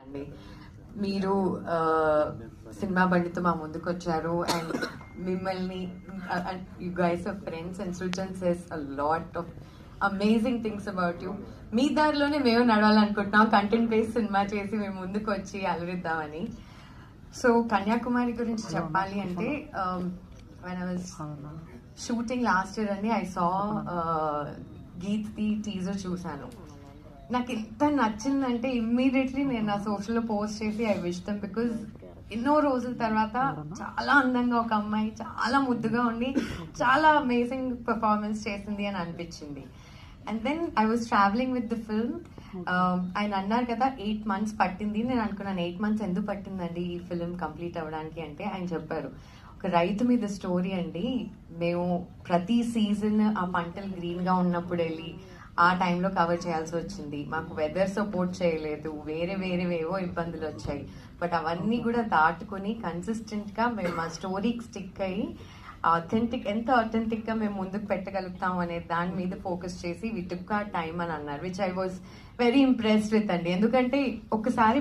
అండి మీరు సినిమా బండితో మా ముందుకు వచ్చారు అండ్ మిమ్మల్ని you guys are friends and Srujan says a lot of amazing things about you. మీ దారిలోనే మేము నడవాలనుకుంటున్నాం, కంటెంట్ బేస్డ్ సినిమా చేసి మేము ముందుకు వచ్చి అలరిద్దామని. సో కన్యాకుమారి గురించి చెప్పాలి అంటే when I was shooting last year అండి I saw గీత్ ది టీజర్ చూసాను. నాకు ఎంత నచ్చిందంటే ఇమ్మీడియట్లీ నేను నా సోషల్లో పోస్ట్ చేసి ఐ విష్ దెమ్, బికాజ్ ఎన్నో రోజుల తర్వాత చాలా అందంగా ఒక అమ్మాయి చాలా ముద్దుగా ఉండి చాలా అమేజింగ్ పర్ఫార్మెన్స్ చేసింది అని అనిపించింది. And then I was travelling with the film. ఆయన అన్నారు కదా 8 months పట్టింది. నేను అనుకున్నాను 8 months ఎందుకు పట్టిందండి ఈ ఫిల్మ్ కంప్లీట్ అవ్వడానికి అంటే, ఆయన చెప్పారు ఒక రైతు మీద స్టోరీ అండి. మేము ప్రతి సీజన్ ఆ పంటలు గ్రీన్గా ఉన్నప్పుడు వెళ్ళి ఆ టైంలో కవర్ చేయాల్సి వచ్చింది. మాకు వెదర్ సపోర్ట్ చేయలేదు, వేరేవేవో ఇబ్బందులు వచ్చాయి. బట్ అవన్నీ కూడా దాటుకుని కన్సిస్టెంట్గా మేము మా స్టోరీకి స్టిక్ అయ్యి ఎంత ఆథెంటిక్గా మేము ముందుకు పెట్టగలుగుతాం అనే దాని మీద ఫోకస్ చేసి వి టుక్ ఆ టైమ్ అని అన్నారు, which I was very impressed with అండి. ఎందుకంటే ఒకసారి